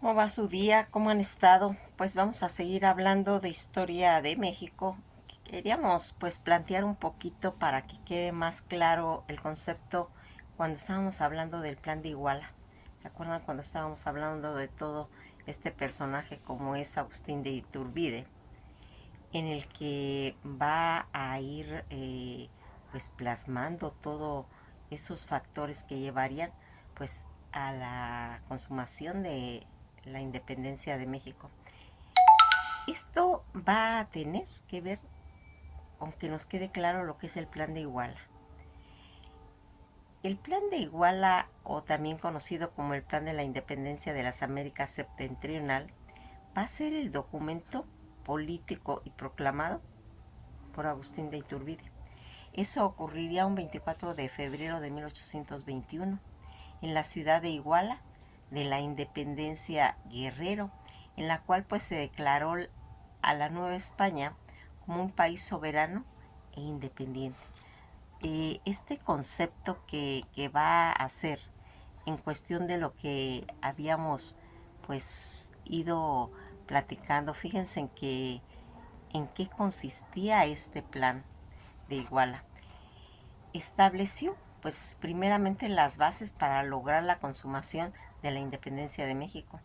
¿Cómo va su día? ¿Cómo han estado? Pues vamos a seguir hablando de historia de México. Queríamos pues plantear un poquito para que quede más claro el concepto cuando estábamos hablando del plan de Iguala. ¿Se acuerdan cuando estábamos hablando de todo este personaje como es Agustín de Iturbide? En el que va a ir pues plasmando todos esos factores que llevarían pues a la consumación de la independencia de México. Esto va a tener que ver, aunque nos quede claro lo que es el plan de Iguala. El plan de Iguala, o también conocido como el plan de la independencia de las Américas Septentrional, va a ser el documento político y proclamado por Agustín de Iturbide. Eso ocurriría un 24 de febrero de 1821 en la ciudad de Iguala, de la Independencia Guerrero, en la cual pues se declaró a la Nueva España como un país soberano e independiente. Este concepto que va a ser en cuestión de lo que habíamos pues ido platicando, fíjense en qué consistía este plan de Iguala. Estableció pues primeramente las bases para lograr la consumación de la independencia de México.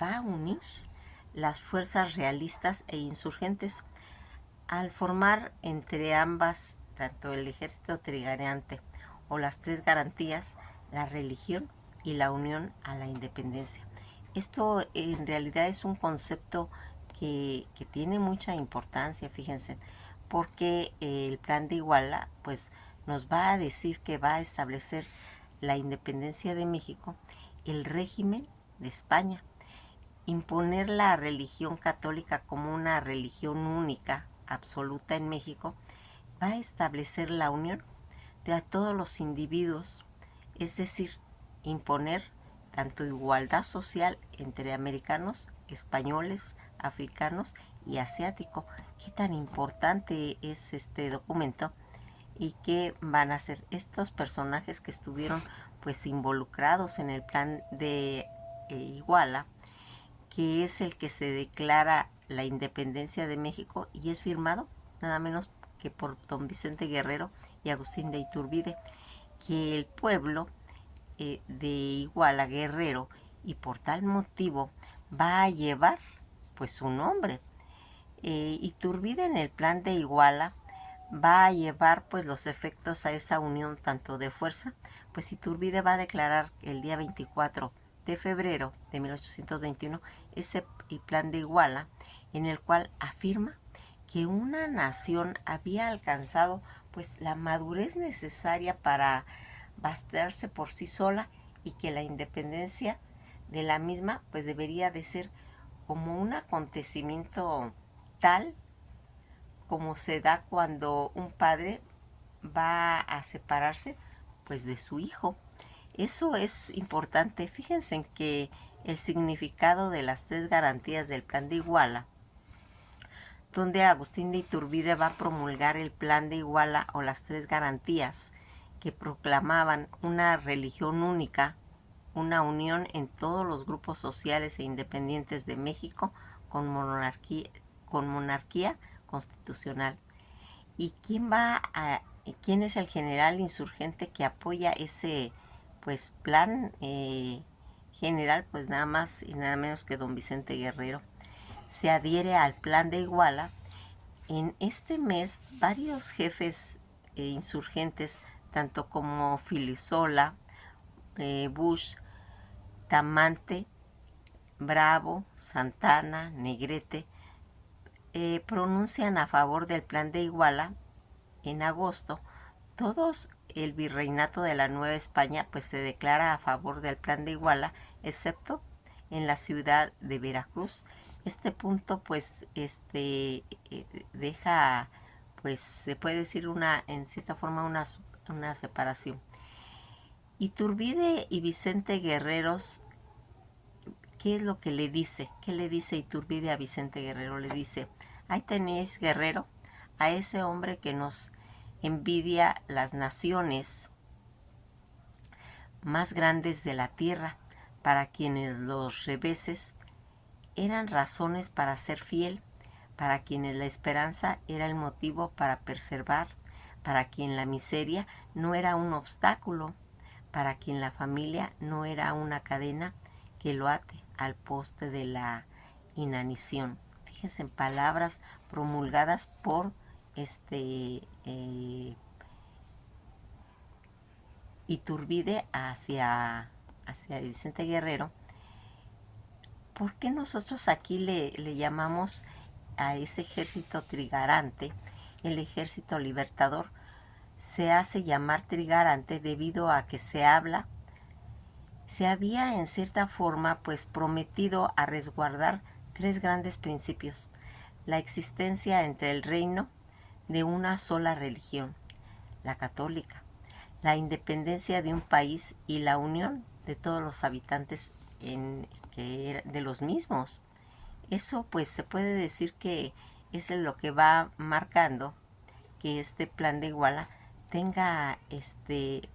Va a unir las fuerzas realistas e insurgentes al formar entre ambas, tanto el ejército trigarante o las tres garantías, la religión y la unión a la independencia. Esto en realidad es un concepto que tiene mucha importancia, fíjense, porque el plan de Iguala pues nos va a decir que va a establecer la independencia de México, el régimen de España, imponer la religión católica como una religión única, absoluta en México, va a establecer la unión de a todos los individuos, es decir, imponer tanto igualdad social entre americanos, españoles, africanos y asiáticos. ¿Qué tan importante es este documento? ¿Y qué van a ser estos personajes que estuvieron pues involucrados en el plan de Iguala, que es el que se declara la independencia de México y es firmado nada menos que por don Vicente Guerrero y Agustín de Iturbide, que el pueblo de Iguala Guerrero y por tal motivo va a llevar pues su nombre. Iturbide en el plan de Iguala va a llevar pues los efectos a esa unión tanto de fuerza, pues Iturbide va a declarar el día 24 de febrero de 1821 ese plan de Iguala, en el cual afirma que una nación había alcanzado pues la madurez necesaria para bastarse por sí sola y que la independencia de la misma pues debería de ser como un acontecimiento tal como se da cuando un padre va a separarse pues de su hijo. Eso es importante. Fíjense en que el significado de las tres garantías del plan de Iguala, donde Agustín de Iturbide va a promulgar el plan de Iguala o las tres garantías que proclamaban una religión única, una unión en todos los grupos sociales e independientes de México con monarquía constitucional. ¿Y quién es el general insurgente que apoya ese pues plan general? Pues nada más y nada menos que don Vicente Guerrero. Se adhiere al plan de Iguala. En este mes varios jefes insurgentes, tanto como Filisola, Bush, Tamante, Bravo, Santana, Negrete, pronuncian a favor del plan de Iguala en agosto. Todos el virreinato de la Nueva España pues se declara a favor del plan de Iguala, excepto en la ciudad de Veracruz. Este punto pues deja pues se puede decir en cierta forma una separación. Iturbide y Vicente Guerreros, ¿qué es lo que le dice? ¿Qué le dice Iturbide a Vicente Guerrero? Le dice: ahí tenéis, Guerrero, a ese hombre que nos envidia las naciones más grandes de la tierra, para quienes los reveses eran razones para ser fiel, para quienes la esperanza era el motivo para perseverar, para quien la miseria no era un obstáculo, para quien la familia no era una cadena que lo ate al poste de la inanición. Fíjense en palabras promulgadas por Iturbide hacia Vicente Guerrero. ¿Por qué nosotros aquí le llamamos a ese ejército trigarante el ejército libertador? Se hace llamar trigarante debido a que se había en cierta forma pues prometido a resguardar tres grandes principios: la existencia entre el reino de una sola religión, la católica, la independencia de un país y la unión de todos los habitantes de los mismos. Eso pues se puede decir que es lo que va marcando que este plan de Iguala tenga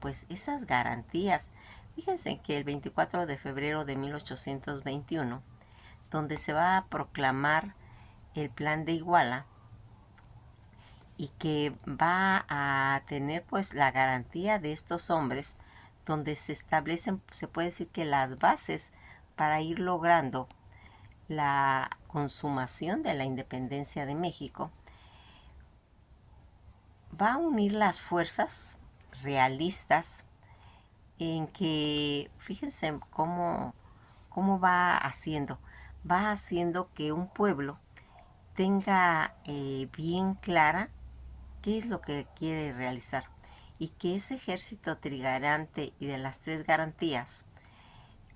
pues esas garantías. Fíjense que el 24 de febrero de 1821, donde se va a proclamar el plan de Iguala y que va a tener pues la garantía de estos hombres, donde se establecen, se puede decir que las bases para ir logrando la consumación de la independencia de México, va a unir las fuerzas realistas en que, fíjense cómo va haciendo que un pueblo tenga bien clara qué es lo que quiere realizar, y que ese ejército trigarante y de las tres garantías,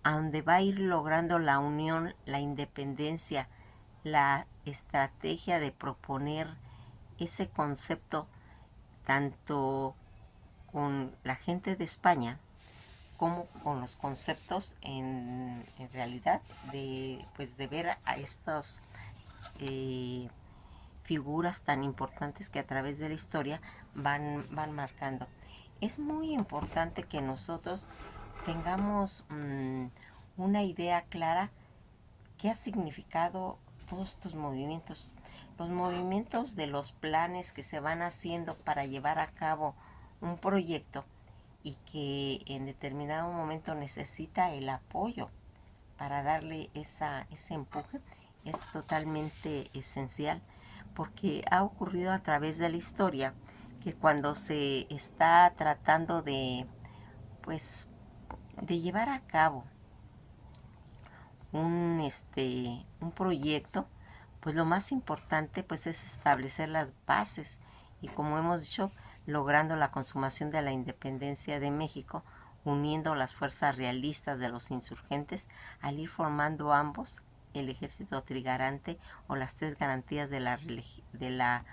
a donde va a ir logrando la unión, la independencia, la estrategia de proponer ese concepto tanto con la gente de España como con los conceptos en realidad de ver a estas figuras tan importantes que a través de la historia van marcando. Es muy importante que nosotros tengamos una idea clara qué ha significado todos estos movimientos. Los movimientos de los planes que se van haciendo para llevar a cabo un proyecto y que en determinado momento necesita el apoyo para darle ese empuje, es totalmente esencial, porque ha ocurrido a través de la historia que cuando se está tratando pues, de llevar a cabo un proyecto, pues lo más importante pues es establecer las bases, y como hemos dicho, logrando la consumación de la independencia de México, uniendo las fuerzas realistas de los insurgentes, al ir formando ambos el ejército trigarante o las tres garantías de la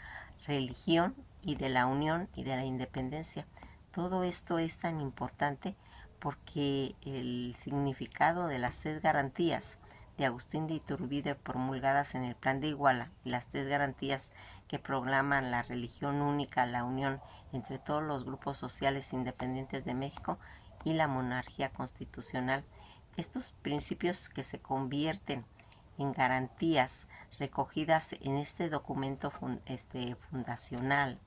religión y de la unión y de la independencia. Todo esto es tan importante porque el significado de las tres garantías de Agustín de Iturbide, promulgadas en el Plan de Iguala, y las tres garantías que proclaman la religión única, la unión entre todos los grupos sociales independientes de México y la monarquía constitucional. Estos principios que se convierten en garantías recogidas en este documento fundacional,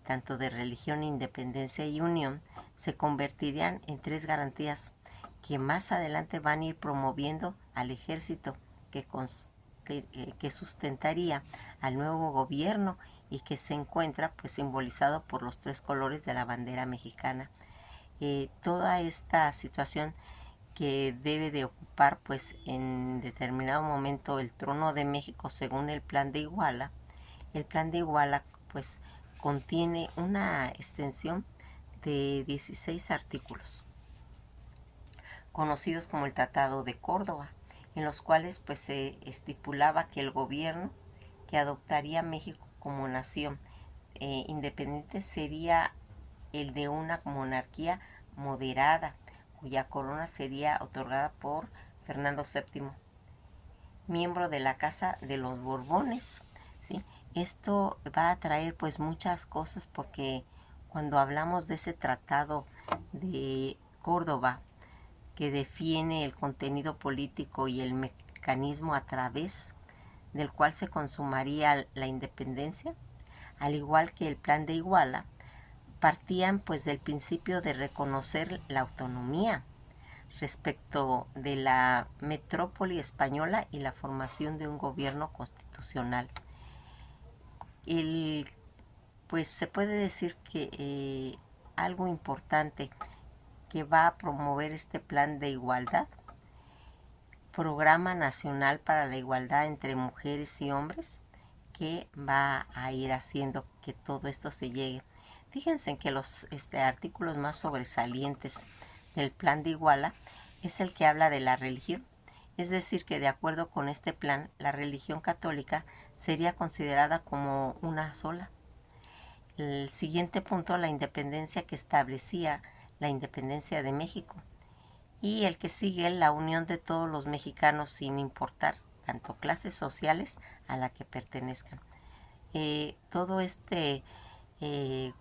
tanto de religión, independencia y unión, se convertirían en tres garantías que más adelante van a ir promoviendo al ejército que sustentaría al nuevo gobierno y que se encuentra pues simbolizado por los tres colores de la bandera mexicana. Toda esta situación que debe de ocupar pues en determinado momento el trono de México según el Plan de Iguala. El Plan de Iguala pues contiene una extensión de 16 artículos, conocidos como el Tratado de Córdoba, en los cuales pues se estipulaba que el gobierno que adoptaría México como nación independiente sería el de una monarquía moderada, cuya corona sería otorgada por Fernando VII, miembro de la Casa de los Borbones, ¿sí? Esto va a traer pues muchas cosas, porque cuando hablamos de ese tratado de Córdoba, que define el contenido político y el mecanismo a través del cual se consumaría la independencia, al igual que el Plan de Iguala, partían pues del principio de reconocer la autonomía respecto de la metrópoli española y la formación de un gobierno constitucional. Pues se puede decir que algo importante que va a promover este plan de igualdad, Programa Nacional para la Igualdad entre Mujeres y Hombres, que va a ir haciendo que todo esto se llegue. Fíjense que los artículos más sobresalientes del plan de Iguala es el que habla de la religión. Es decir, que de acuerdo con este plan, la religión católica sería considerada como una sola. El siguiente punto, la independencia, que establecía la independencia de México. Y el que sigue, la unión de todos los mexicanos sin importar tanto clases sociales a la que pertenezcan. Todo este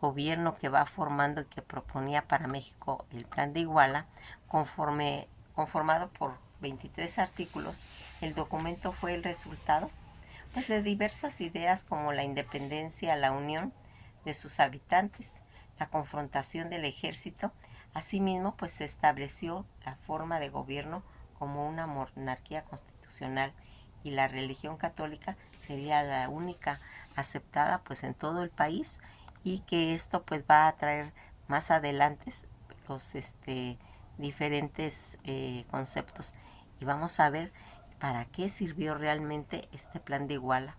gobierno que va formando y que proponía para México el Plan de Iguala, conformado por 23 artículos, el documento fue el resultado pues de diversas ideas como la independencia, la unión de sus habitantes, la confrontación del ejército. Asimismo, pues se estableció la forma de gobierno como una monarquía constitucional y la religión católica sería la única aceptada pues en todo el país, y que esto pues va a traer más adelante los diferentes conceptos, y vamos a ver para qué sirvió realmente este plan de Iguala.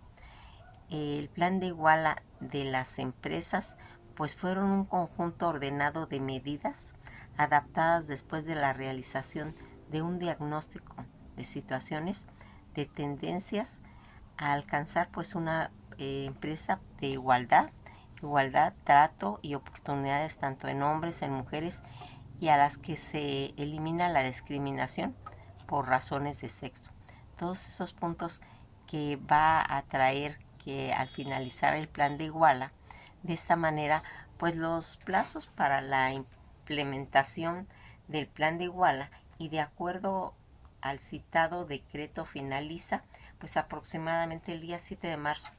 El plan de Iguala de las empresas pues fueron un conjunto ordenado de medidas adaptadas después de la realización de un diagnóstico de situaciones, de tendencias a alcanzar pues una empresa de igualdad, trato y oportunidades tanto en hombres, en mujeres, y a las que se elimina la discriminación por razones de sexo. Todos esos puntos que va a traer que al finalizar el plan de Iguala, de esta manera, pues los plazos para la implementación del plan de Iguala, y de acuerdo al citado decreto finaliza pues aproximadamente el día 7 de marzo.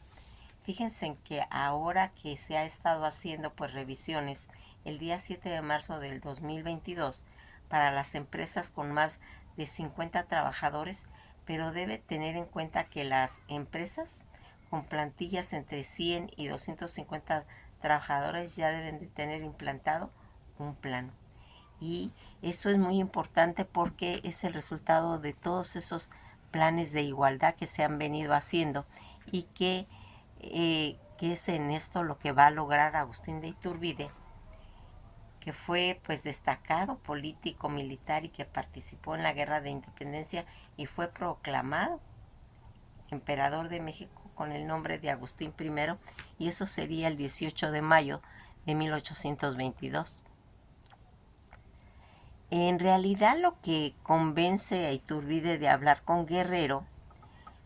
Fíjense en que ahora que se ha estado haciendo pues revisiones el día 7 de marzo del 2022 para las empresas con más de 50 trabajadores, pero debe tener en cuenta que las empresas con plantillas entre 100 y 250 trabajadores ya deben de tener implantado un plan. Y esto es muy importante porque es el resultado de todos esos planes de igualdad que se han venido haciendo, y que es en esto lo que va a lograr Agustín de Iturbide, que fue pues destacado político militar y que participó en la Guerra de Independencia y fue proclamado emperador de México con el nombre de Agustín I, y eso sería el 18 de mayo de 1822. En realidad lo que convence a Iturbide de hablar con Guerrero,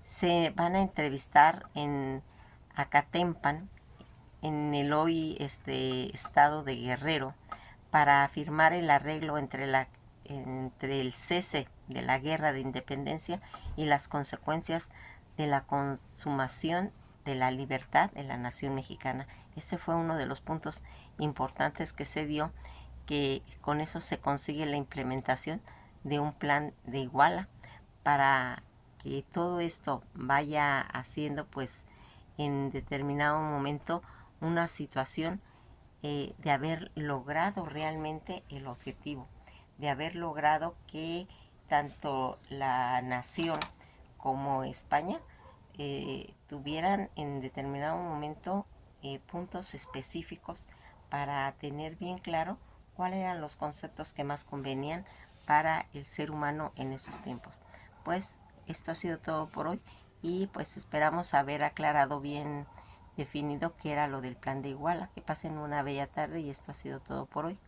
se van a entrevistar en Acatempan, en el hoy estado de Guerrero, para firmar el arreglo entre el cese de la Guerra de Independencia y las consecuencias de la consumación de la libertad de la nación mexicana. Ese fue uno de los puntos importantes que se dio, que con eso se consigue la implementación de un plan de Iguala, para que todo esto vaya haciendo pues en determinado momento una situación de haber logrado realmente el objetivo, de haber logrado que tanto la nación como España tuvieran en determinado momento puntos específicos para tener bien claro cuáles eran los conceptos que más convenían para el ser humano en esos tiempos. Pues esto ha sido todo por hoy, y pues esperamos haber aclarado bien definido qué era lo del plan de Iguala. Que pasen una bella tarde, y esto ha sido todo por hoy.